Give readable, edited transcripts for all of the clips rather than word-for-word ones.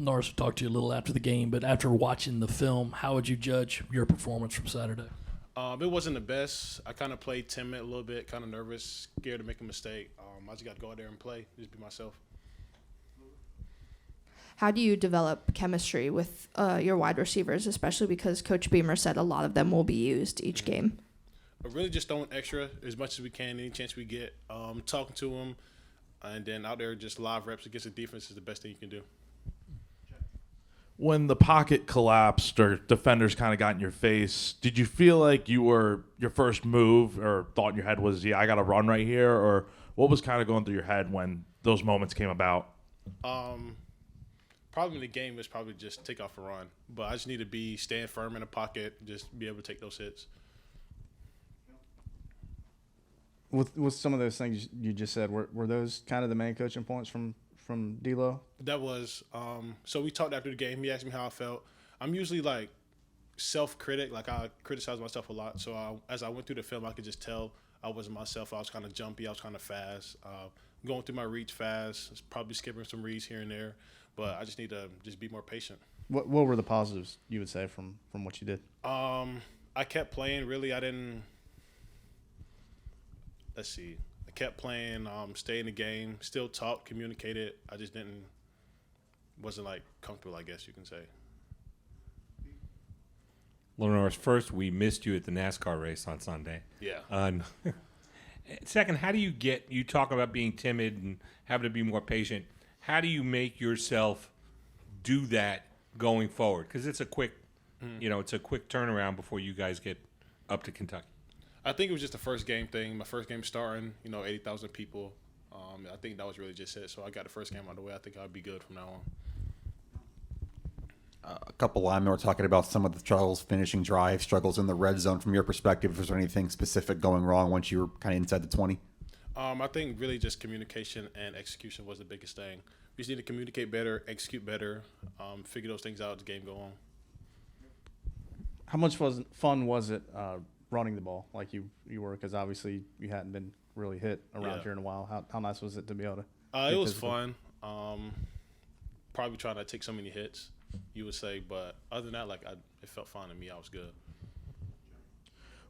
Norris will talk to you a little after the game, but after watching the film, how would you judge your performance from Saturday? It wasn't the best. I kind of played timid a little bit, kind of nervous, scared to make a mistake. I just got to go out there and play, just be myself. How do you develop chemistry with your wide receivers, especially because Coach Beamer said a lot of them will be used each game? But really just throwing extra as much as we can, any chance we get, talking to them, and then out there just live reps against the defense is the best thing you can do. When the pocket collapsed or defenders kind of got in your face, did you feel like your first move or thought in your head was, I got to run right here? Or what was kind of going through your head when those moments came about? Probably in the game was probably just take off and run. But I just need to stand firm in the pocket, just be able to take those hits. With some of those things you just said, were those kind of the main coaching points from D'Lo? That was so we talked after the game. He asked me how I felt. I'm usually like self-critic, like I criticize myself a lot. So as I went through the film, I could just tell I wasn't myself. I was kind of jumpy. I was kind of fast, going through my reads fast. Probably skipping some reads here and there, but I just need to just be more patient. What were the positives you would say from what you did? I kept playing. Really, I didn't. Let's see. I kept playing, stay in the game, still talk, communicated. I just wasn't like comfortable, I guess you can say. LaNorris, first, we missed you at the NASCAR race on Sunday. Yeah. Second, how do you talk about being timid and having to be more patient. How do you make yourself do that going forward? Because it's a quick, it's a quick turnaround before you guys get up to Kentucky. I think it was just the first game thing. My first game starting, 80,000 people. I think that was really just it. So I got the first game out of the way. I think I'll be good from now on. A couple linemen were talking about some of the struggles finishing drive, struggles in the red zone. From your perspective, was there anything specific going wrong once you were kind of inside the 20? I think really just communication and execution was the biggest thing. We just need to communicate better, execute better, figure those things out as the game go on. How much fun was it running the ball like you were? Because obviously you hadn't been really hit around here in a while. How nice was it to be able to it was physical? Fun. Probably trying to take so many hits, you would say. But other than that, it felt fun to me. I was good.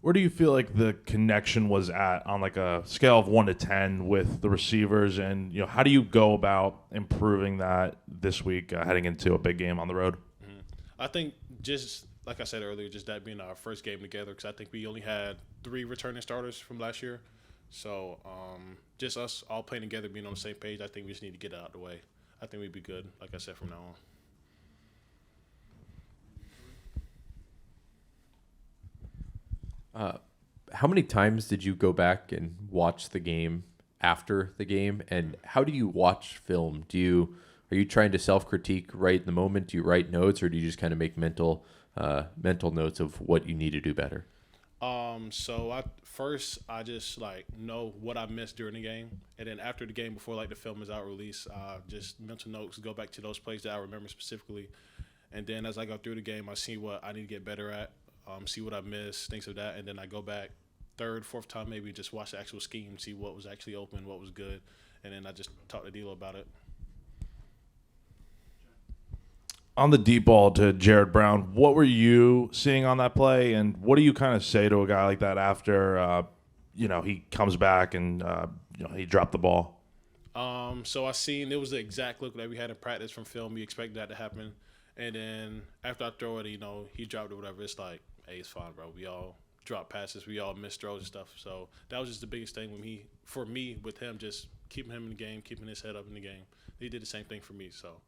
Where do you feel like the connection was at on like a scale of 1 to 10 with the receivers? And, how do you go about improving that this week heading into a big game on the road? Mm-hmm. I think just like I said earlier, just that being our first game together, because I think we only had 3 returning starters from last year. So just us all playing together, being on the same page, I think we just need to get it out of the way. I think we'd be good, like I said, from now on. How many times did you go back and watch the game after the game? And how do you watch film? Are you trying to self-critique right in the moment? Do you write notes, or do you just kind of make mental notes of what you need to do better? So I just know what I missed during the game, and then after the game, before the film is out release, just mental notes, go back to those plays that I remember specifically, and then as I go through the game, I see what I need to get better at, see what I missed, things of that, and then I go back third, fourth time maybe, just watch the actual scheme, see what was actually open, what was good, and then I just talk to D'Lo about it. On the deep ball to Jared Brown, what were you seeing on that play, and what do you kind of say to a guy like that after he comes back and he dropped the ball? So I seen it was the exact look that we had in practice from film. We expected that to happen, and then after I throw it, he dropped it, whatever. It's like, hey, it's fine, bro. We all drop passes, we all miss throws and stuff. So that was just the biggest thing for me with him, just keeping him in the game, keeping his head up in the game. He did the same thing for me. So.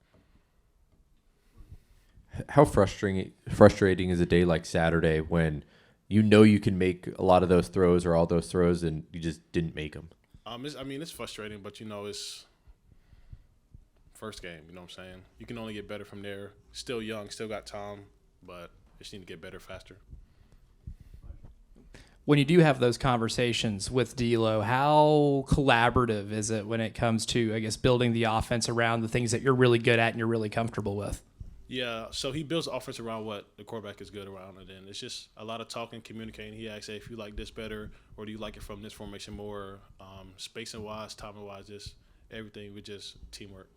How frustrating is a day like Saturday when you can make a lot of those throws or all those throws and you just didn't make them? It's frustrating, but it's first game. You know what I'm saying? You can only get better from there. Still young, still got time, but just need to get better faster. When you do have those conversations with D'Lo, how collaborative is it when it comes to, I guess, building the offense around the things that you're really good at and you're really comfortable with? Yeah, so he builds the offense around what the quarterback is good around, and then it's just a lot of talking, communicating. He asks, hey, if you like this better, or do you like it from this formation more, spacing-wise, timing-wise, just everything with just teamwork.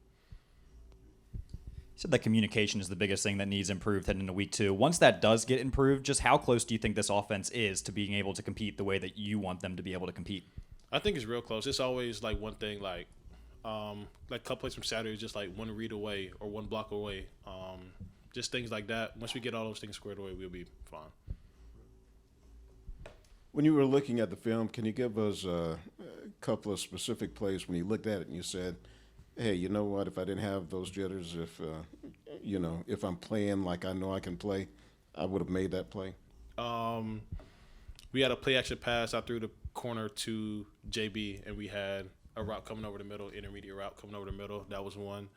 said that communication is the biggest thing that needs improved heading into week 2. Once that does get improved, just how close do you think this offense is to being able to compete the way that you want them to be able to compete? I think it's real close. It's always like one thing, like a couple plays from Saturday is just like one read away or one block away. Just things like that. Once we get all those things squared away, we'll be fine. When you were looking at the film, can you give us a couple of specific plays when you looked at it and you said, hey, you know what, if I didn't have those jitters, if I'm playing like I know I can play, I would have made that play? We had a play action pass out through the corner to JB, and we had a route coming over the middle, intermediate route coming over the middle. That was one.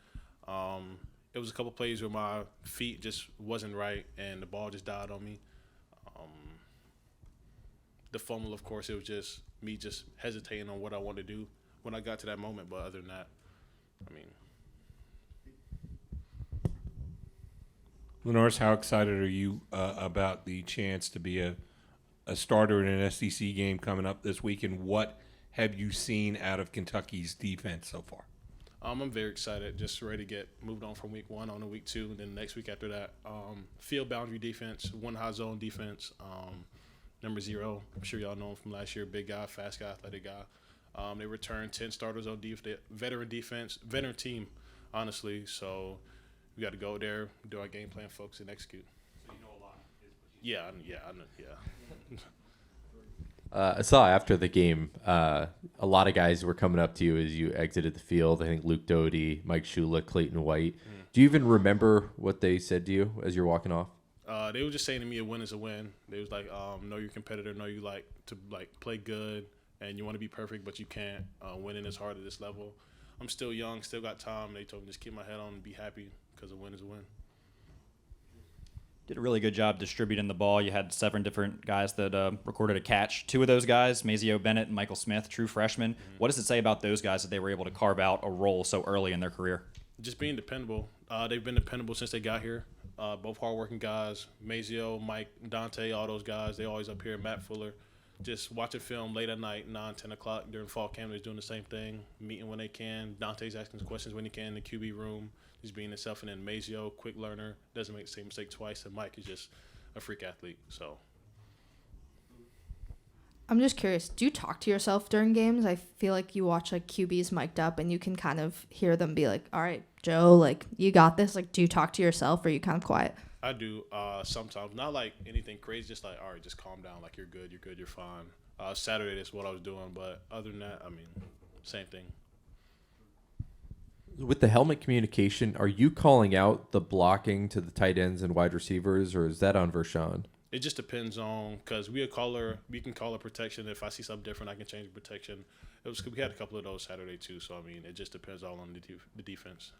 It was a couple plays where my feet just wasn't right, and the ball just died on me. The fumble, of course, it was just me just hesitating on what I wanted to do when I got to that moment. But other than that, I mean. LaNorris, how excited are you about the chance to be a starter in an SEC game coming up this week, and what have you seen out of Kentucky's defense so far? I'm very excited, just ready to get moved on from week 1 on to week 2, and then next week after that. Field boundary defense, one high zone defense. Number 0, I'm sure y'all know him from last year, big guy, fast guy, athletic guy. They returned 10 starters on veteran defense, veteran team, honestly. So we got to go there, do our game plan, focus, and execute. So you know a lot. I know. I saw after the game, a lot of guys were coming up to you as you exited the field. I think Luke Doty, Mike Shula, Clayton White. Do you even remember what they said to you as you're walking off? They were just saying to me, a win is a win. They was like, know your competitor, know you like to play good, and you want to be perfect, but you can't. Winning is hard at this level. I'm still young, still got time. They told me just keep my head on and be happy because a win is a win. Did a really good job distributing the ball. You had 7 different guys that recorded a catch. 2 of those guys, Mazio Bennett and Michael Smith, true freshmen. What does it say about those guys that they were able to carve out a role so early in their career? Just being dependable. They've been dependable since they got here. Both hardworking guys, Mazio, Mike, Dante, all those guys, they always up here. Matt Fuller, just watching film late at night, 9, 10 o'clock during fall camp. They're doing the same thing, meeting when they can. Dante's asking questions when he can in the QB room. He's being himself. And then Mazio, quick learner, doesn't make the same mistake twice. And Mike is just a freak athlete. So I'm just curious, do you talk to yourself during games? I feel like you watch like QBs mic'd up and you can kind of hear them be like, all right, Joe, like you got this. Like, do you talk to yourself or are you kind of quiet? I do sometimes. Not like anything crazy, just like, all right, just calm down. Like, you're good, you're fine. Saturday, that's what I was doing. But other than that, I mean, same thing. With the helmet communication, are you calling out the blocking to the tight ends and wide receivers, or is that on Vershawn? It just depends on, because we can call a protection. If I see something different, I can change the protection. We had a couple of those Saturday too, so I mean, it just depends all on the defense.